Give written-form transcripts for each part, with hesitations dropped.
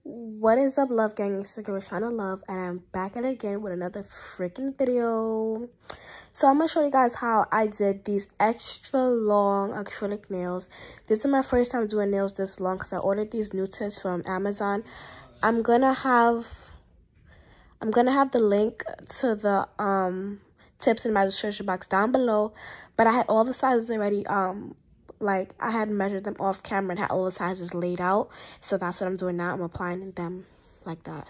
What is up, love gang? It's your girl Shana Love, and I'm back at it again with another freaking video. So I'm gonna show you guys how I did these extra long acrylic nails. This is my first time doing nails this long because I ordered these new tips from Amazon. I'm gonna have the link to the tips in my description box down below, but I had all the sizes already. Like, I had measured them off camera and had all the sizes laid out. So that's what I'm doing now. I'm applying them like that.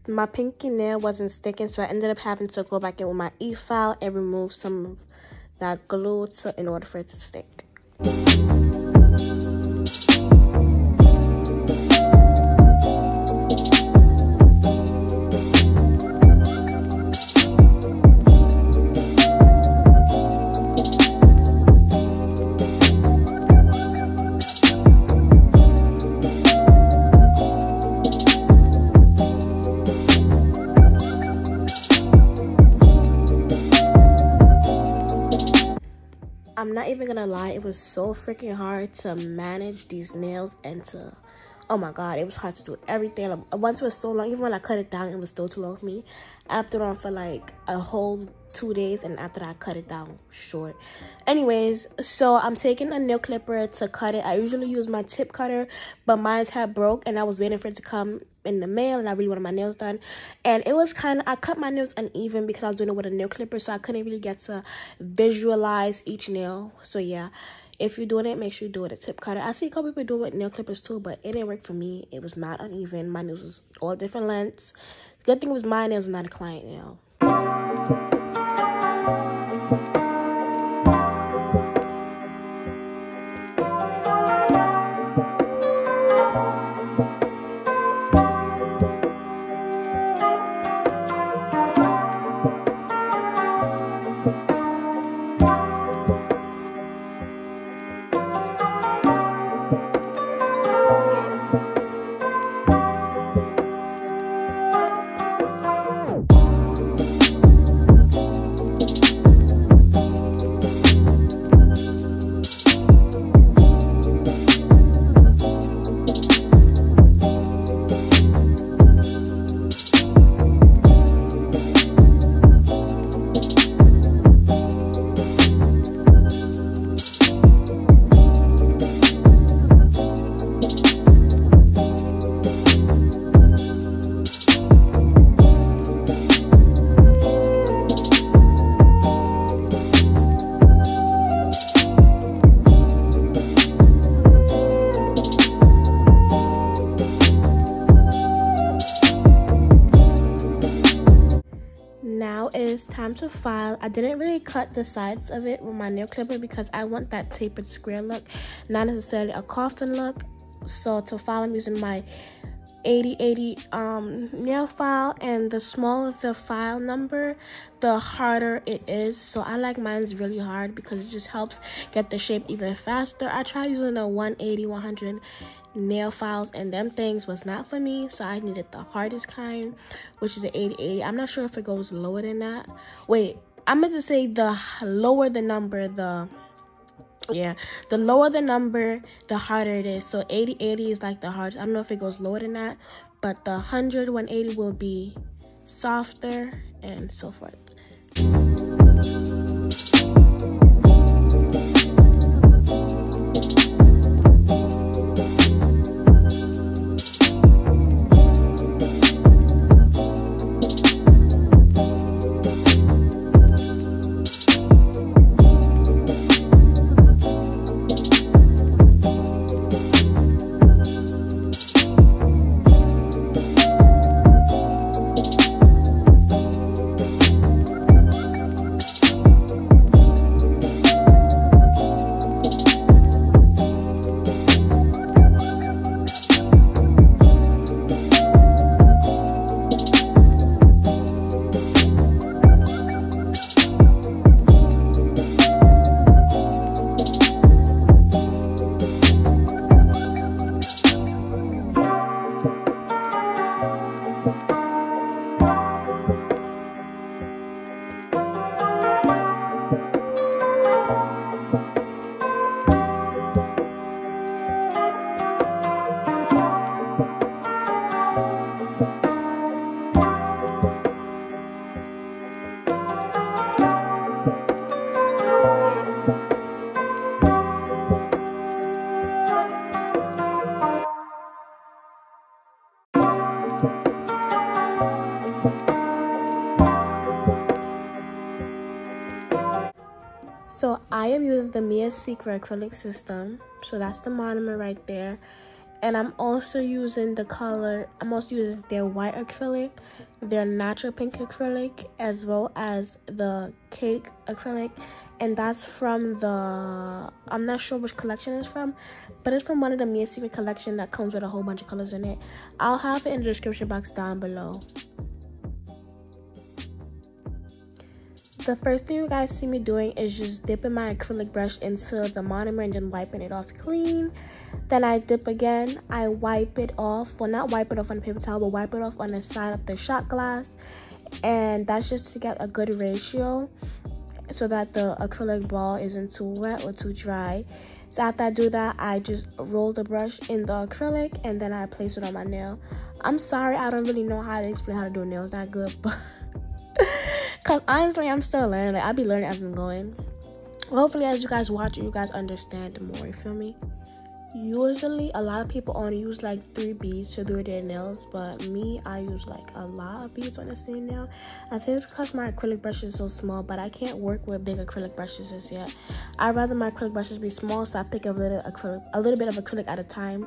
My pinky nail wasn't sticking, so I ended up having to go back in with my e-file and remove some of that glue in order for it to stick. I'm not even gonna lie, it was so freaking hard to manage these nails and oh my god, it was hard to do everything. Once it was so long, even when I cut it down, it was still too long for me. I left it on for like a whole 2 days, and after that I cut it down short. Anyways, so I'm taking a nail clipper to cut it. I usually use my tip cutter, but mine had broke and I was waiting for it to come in the mail, and I really wanted my nails done. And it was I cut my nails uneven because I was doing it with a nail clipper, so I couldn't really get to visualize each nail. So yeah, if you're doing it, make sure you do it with a tip cutter. I see a couple people do it with nail clippers too, but it didn't work for me. It was not uneven. My nails was all different lengths. The good thing was my nails, not a client nail. time to file. I didn't really cut the sides of it with my nail clipper because I want that tapered square look, not necessarily a coffin look. So to file, I'm using my 8080 nail file, and the smaller the file number, the harder it is. So I like mine's really hard because it just helps get the shape even faster. I tried using the 180 100 nail files, and them things was not for me, so I needed the hardest kind, which is the 8080. I'm not sure if it goes lower than that. Wait, I meant to say the lower the number, the lower the number, the harder it is. So 8080 is like the hardest. I don't know if it goes lower than that, but the 100 180 will be softer and so forth. So I am using the Mia Secret acrylic system. So that's the monomer right there. And I'm also using their white acrylic, their natural pink acrylic, as well as the cake acrylic. And that's from the, I'm not sure which collection it's from, but it's from one of the Mia Secret collection that comes with a whole bunch of colors in it. I'll have it in the description box down below. The first thing you guys see me doing is just dipping my acrylic brush into the monomer and then wiping it off clean. Then I dip again. I wipe it off. Well, not wipe it off on the paper towel, but wipe it off on the side of the shot glass. And that's just to get a good ratio so that the acrylic ball isn't too wet or too dry. So after I do that, I just roll the brush in the acrylic and then I place it on my nail. I'm sorry, I don't really know how to explain how to do nails that good, but because honestly, I'm still learning. Like, I'll be learning as I'm going. Hopefully, as you guys watch it, you guys understand more. You feel me? Usually, a lot of people only use like 3 beads to do their nails. But me, I use like a lot of beads on the same nail. I think it's because my acrylic brush is so small. But I can't work with big acrylic brushes just yet. I'd rather my acrylic brushes be small. So I pick a little bit of acrylic at a time.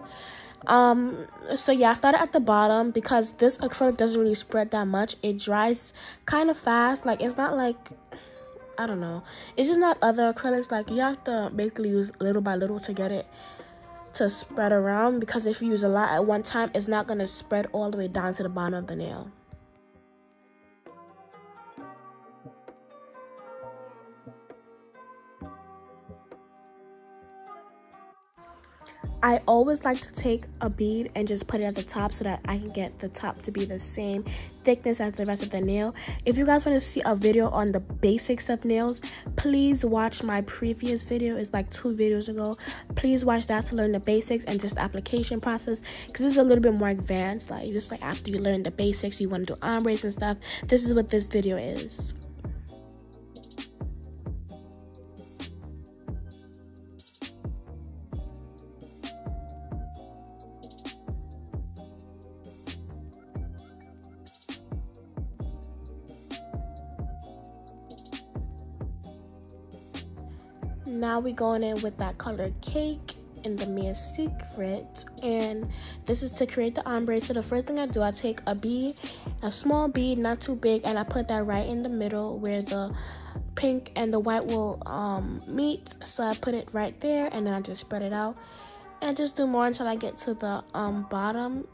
So yeah, I started at the bottom because this acrylic doesn't really spread that much. It dries kind of fast. Like, it's not like, I don't know, it's just not other acrylics. Like, you have to basically use little by little to get it to spread around, because if you use a lot at one time, it's not going to spread all the way down to the bottom of the nail. I always like to take a bead and just put it at the top so that I can get the top to be the same thickness as the rest of the nail. If you guys want to see a video on the basics of nails, please watch my previous video. It's like 2 videos ago. Please watch that to learn the basics and just the application process, because this is a little bit more advanced. Like, just like after you learn the basics, you want to do ombres and stuff. This is what this video is. Now we're going in with that color cake, in the mere secret, and this is to create the ombre. So the first thing I do, I take a bead, a small bead, not too big, and I put that right in the middle where the pink and the white will meet. So I put it right there, and then I just spread it out and just do more until I get to the bottom.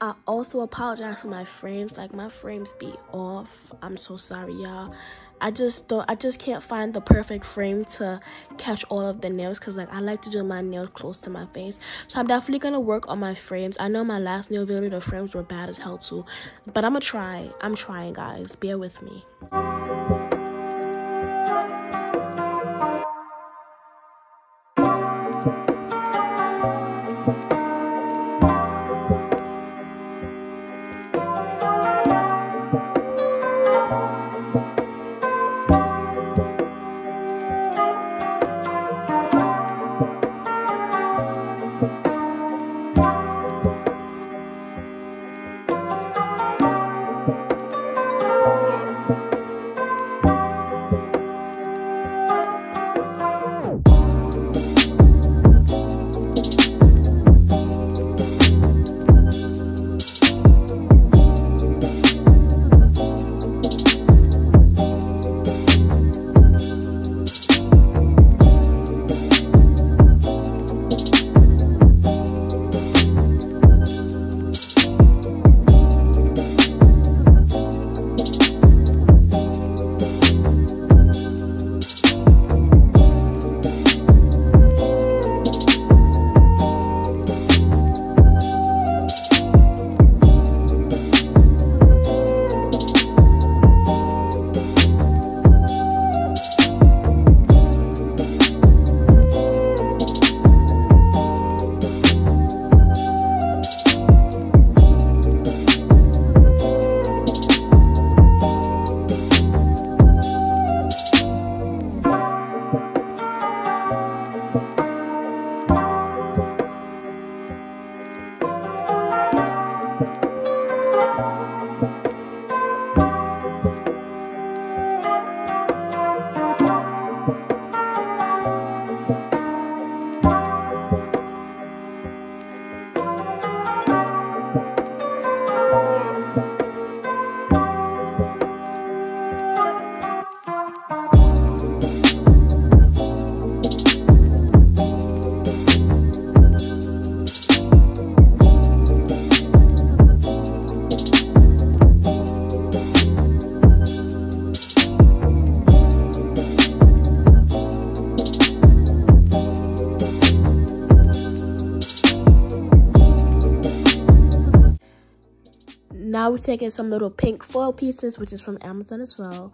I also apologize for my frames. Like, my frames be off. I'm so sorry, y'all. I just can't find the perfect frame to catch all of the nails, because like I like to do my nails close to my face. So I'm definitely gonna work on my frames. I know my last nail video, the frames were bad as hell too, but I'm trying, guys. Bear with me. Now we're taking some little pink foil pieces, which is from Amazon as well.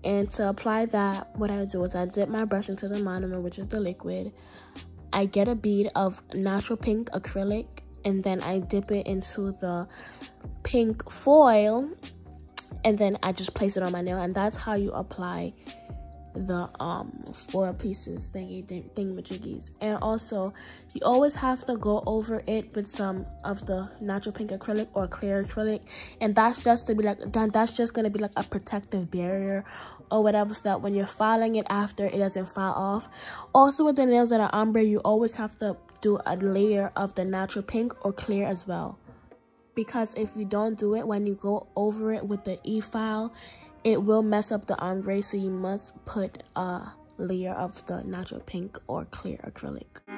And to apply that, what I do is I dip my brush into the monomer, which is the liquid. I get a bead of natural pink acrylic, and then I dip it into the pink foil, and then I just place it on my nail. And that's how you apply the foil pieces thingamajiggies. And also, you always have to go over it with some of the natural pink acrylic or clear acrylic, and that's just gonna be like a protective barrier or whatever, so that when you're filing it after, it doesn't file off. Also, with the nails that are ombre, you always have to do a layer of the natural pink or clear as well, because if you don't do it, when you go over it with the e-file, it will mess up the ombre. So you must put a layer of the natural pink or clear acrylic.